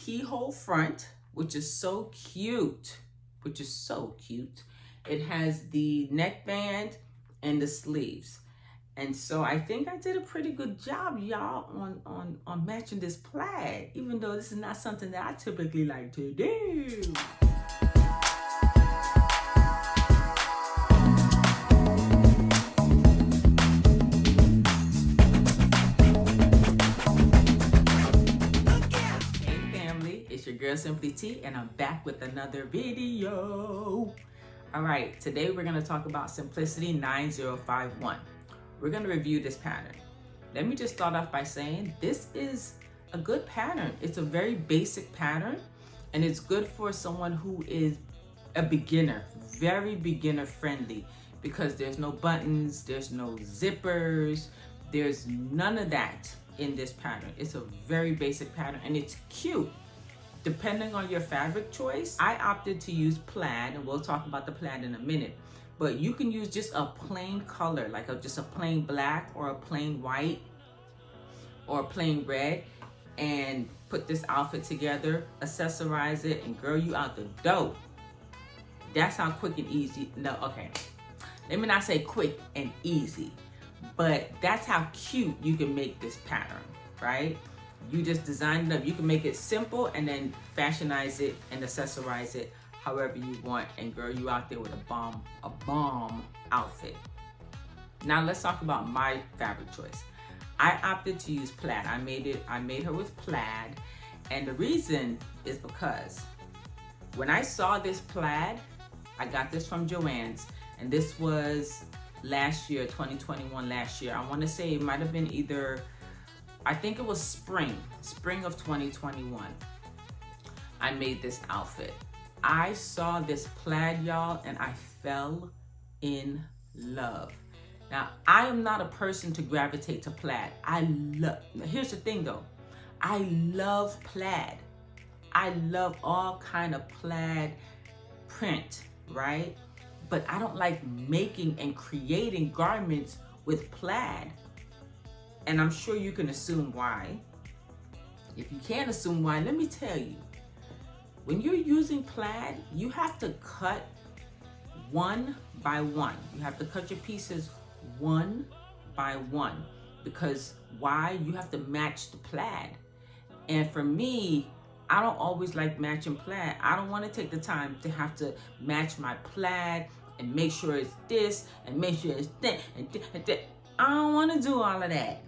keyhole front, which is so cute, It has the neckband and the sleeves. And so I think I did a pretty good job, y'all, on matching this plaid, even though this is not something that I typically like to do. It's your girl Simply T, and I'm back with another video. All right, today we're going to talk about Simplicity 9051. We're going to review this pattern. Let me just start off by saying this is a good pattern. It's a very basic pattern, and it's good for someone who is a beginner, very beginner friendly, because there's no buttons, there's no zippers, there's none of that in this pattern. It's a very basic pattern, and it's cute. Depending on your fabric choice, I opted to use plaid, and we'll talk about the plaid in a minute. But you can use just a plain color, like just a plain black or a plain white or a plain red, and put this outfit together, accessorize it, and girl, you out the dough. That's how quick and easy, no, okay. Let me not say quick and easy, but that's how cute you can make this pattern, right? You just design it up. You can make it simple and then fashionize it and accessorize it however you want. And girl, you out there with a bomb outfit. Now let's talk about my fabric choice. I opted to use plaid. I made her with plaid. And the reason is because when I saw this plaid, I got this from Joann's, and this was last year, 2021 last year. I want to say it might have been I think it was spring of 2021. I made this outfit. I saw this plaid, y'all, and I fell in love. Now, I am not a person to gravitate to plaid. Here's the thing though. I love plaid. I love all kind of plaid print, right? But I don't like making and creating garments with plaid. And I'm sure you can assume why. If you can't assume why, let me tell you. When you're using plaid, you have to cut one by one. You have to cut your pieces one by one. Because why? You have to match the plaid. And for me, I don't always like matching plaid. I don't want to take the time to have to match my plaid and make sure it's this and make sure it's that and that. I don't want to do all of that.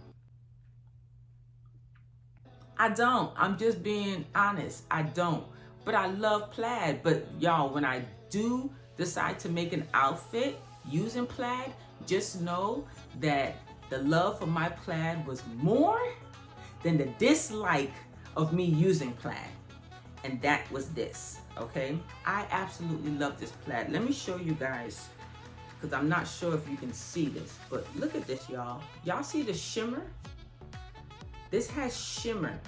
I don't. I'm just being honest. I don't. But I love plaid. But y'all, when I do decide to make an outfit using plaid, just know that the love for my plaid was more than the dislike of me using plaid. And that was this, okay? I absolutely love this plaid. Let me show you guys, because I'm not sure if you can see this, but look at this, y'all. Y'all see the shimmer? This has shimmer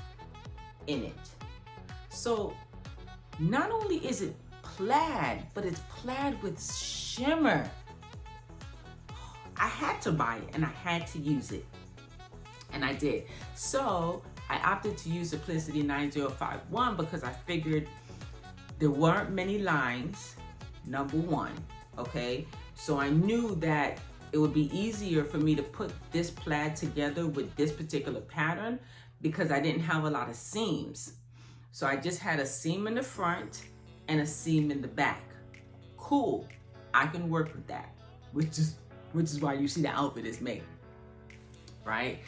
in it. So not only is it plaid, but it's plaid with shimmer. I had to buy it and I had to use it. And I did. So I opted to use Simplicity 9051 because I figured there weren't many lines, number one, okay? So I knew that it would be easier for me to put this plaid together with this particular pattern because I didn't have a lot of seams. So I just had a seam in the front and a seam in the back. Cool, I can work with that, which is why you see the outfit is made, right?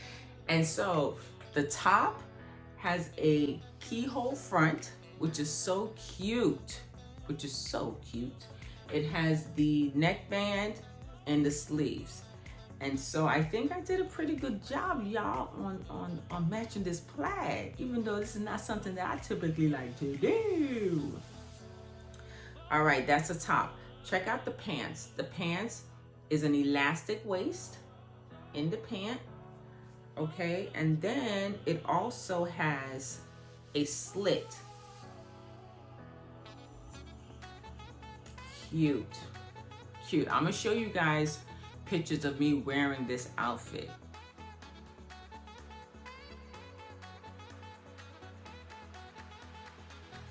And so the top has a keyhole front, which is so cute, It has the neckband and the sleeves. And so I think I did a pretty good job, y'all, on matching this plaid, even though this is not something that I typically like to do. All right, that's the top. Check out the pants. The pants is an elastic waist in the pant, okay? And then it also has a slit. Cute. I'm gonna show you guys pictures of me wearing this outfit.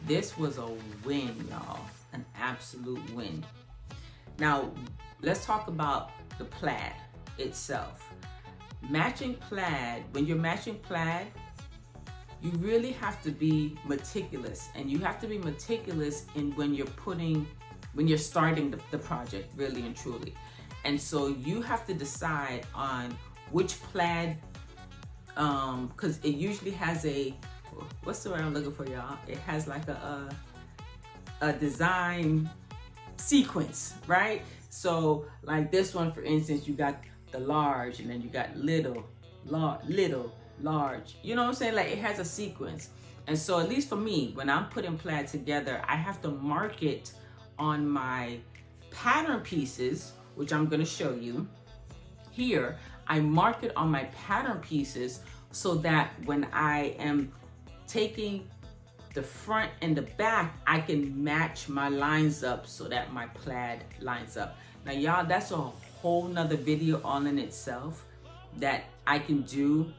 This was a win, y'all, an absolute win. Now, let's talk about the plaid itself. Matching plaid, when you're matching plaid, you really have to be meticulous, and you have to be meticulous in when you're starting the project, really and truly. And so you have to decide on which plaid, because it usually has what's the word I'm looking for, y'all? It has like a design sequence, right? So like this one, for instance, you got the large, and then you got little, large. You know what I'm saying? Like, it has a sequence. And so at least for me, when I'm putting plaid together, I have to mark it on my pattern pieces, which I'm going to show you here. I mark it on my pattern pieces so that when I am taking the front and the back, I can match my lines up so that my plaid lines up. Now, y'all, that's a whole nother video all in itself that I can do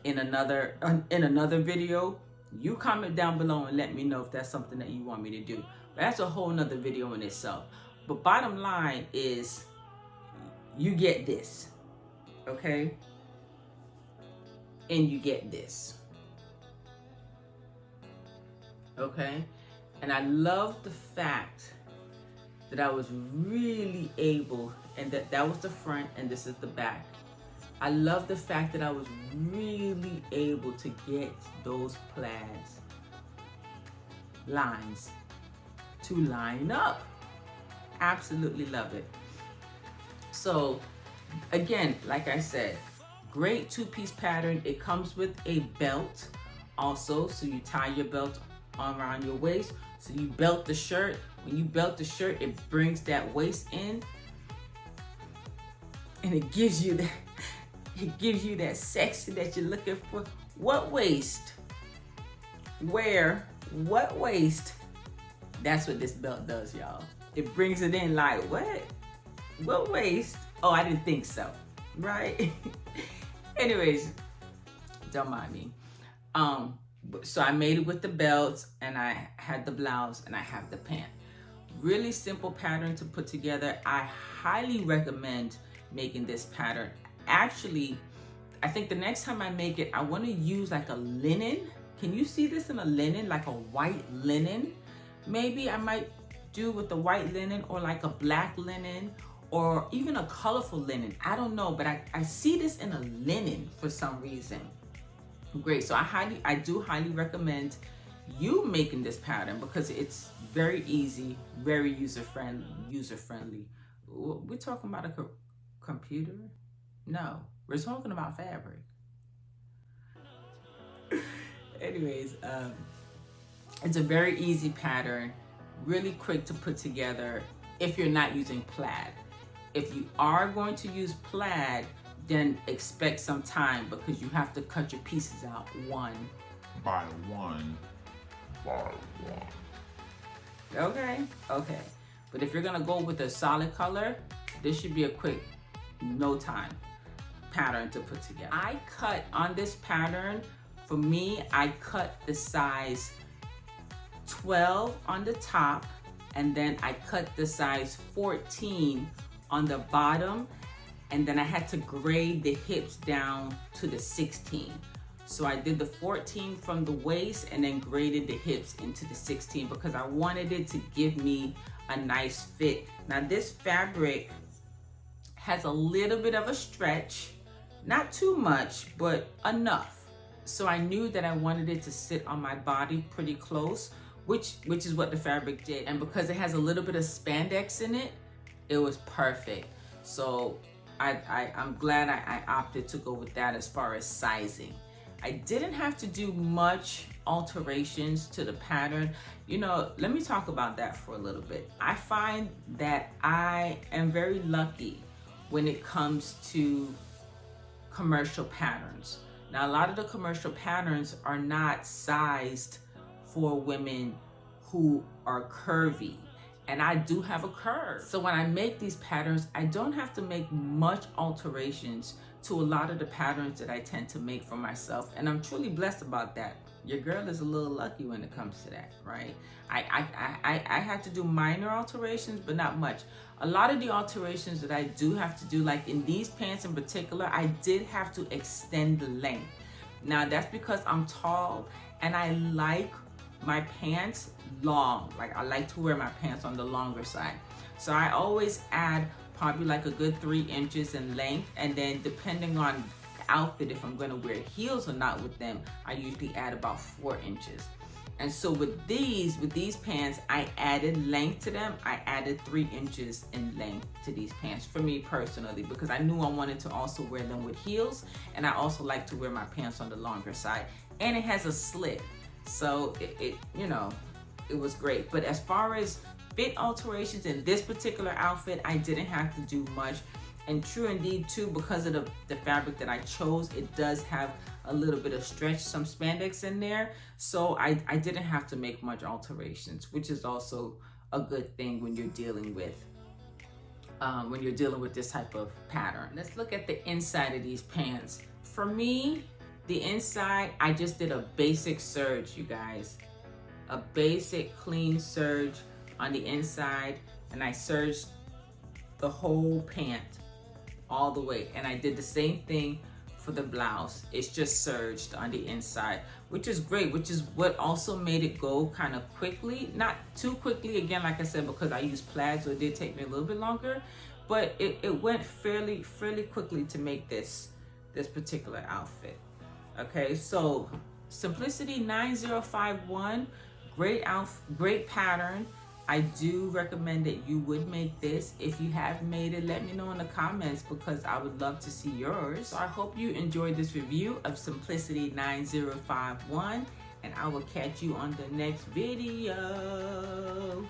in another video. You comment down below and let me know if that's something that you want me to do. But that's a whole nother video in itself. But bottom line is, you get this, okay? And you get this, okay? And I love the fact that I was really able, and that was the front and this is the back. I love the fact that I was really able to get those plaids lines to line up. Absolutely love it. So again, like I said, great two-piece pattern. It comes with a belt also, so you tie your belt around your waist. So you belt the shirt. When you belt the shirt, it brings that waist in, and it gives you that sexy that you're looking for. What waist? Where? What waist? That's what this belt does, y'all. It brings it in like, what? What waist? Oh, I didn't think so, right? Anyways, don't mind me. So I made it with the belts, and I had the blouse, and I have the pant. Really simple pattern to put together. I highly recommend making this pattern. Actually, I think the next time I make it, I want to use like a linen. Can you see this in a linen, like a white linen? Maybe I might do with the white linen, or like a black linen, or even a colorful linen. I don't know, but I see this in a linen for some reason. Great. So I do highly recommend you making this pattern, because it's very easy, very user-friendly. We're talking about a computer? No, we're talking about fabric. Anyways, it's a very easy pattern, really quick to put together if you're not using plaid. If you are going to use plaid, then expect some time, because you have to cut your pieces out one by one. Okay. But if you're gonna go with a solid color, this should be a quick, no time pattern to put together. I cut on this pattern, for me, I cut the size 12 on the top, and then I cut the size 14 on the bottom, and then I had to grade the hips down to the 16. So I did the 14 from the waist and then graded the hips into the 16, because I wanted it to give me a nice fit. Now this fabric has a little bit of a stretch, not too much, but enough. So I knew that I wanted it to sit on my body pretty close, which is what the fabric did. And because it has a little bit of spandex in it, it was perfect. So I'm glad I opted to go with that as far as sizing. I didn't have to do much alterations to the pattern. You know, let me talk about that for a little bit. I find that I am very lucky when it comes to commercial patterns. Now, a lot of the commercial patterns are not sized for women who are curvy, and I do have a curve. So when I make these patterns, I don't have to make much alterations to a lot of the patterns that I tend to make for myself, and I'm truly blessed about that. your girl is a little lucky when it comes to that, right? I had to do minor alterations, but not much. A lot of the alterations that I do have to do, like in these pants in particular, I did have to extend the length. Now that's because I'm tall and I like my pants long. Like I like to wear my pants on the longer side. So I always add probably like a good 3 inches in length, and then depending on outfit, if I'm going to wear heels or not with them, I usually add about 4 inches. And so with these pants, I added length to them. I added 3 inches in length to these pants for me personally, because I knew I wanted to also wear them with heels, and I also like to wear my pants on the longer side. And it has a slit, so it you know, it was great. But as far as fit alterations in this particular outfit, I didn't have to do much. And true indeed too, because of the fabric that I chose, it does have a little bit of stretch, some spandex in there. So I didn't have to make much alterations, which is also a good thing when you're dealing with this type of pattern. Let's look at the inside of these pants. For me, the inside, I just did a basic serge, you guys. A basic clean serge on the inside, and I serged the whole pant all the way, and I did the same thing for the blouse. It's just serged on the inside, which is great, which is what also made it go kind of quickly. Not too quickly, again, like I said, because I used plaid, so it did take me a little bit longer, but it went fairly quickly to make this particular outfit. Okay, so Simplicity 9051, great pattern. I do recommend that you would make this. If you have made it, let me know in the comments, because I would love to see yours. So I hope you enjoyed this review of Simplicity 9051, and I will catch you on the next video.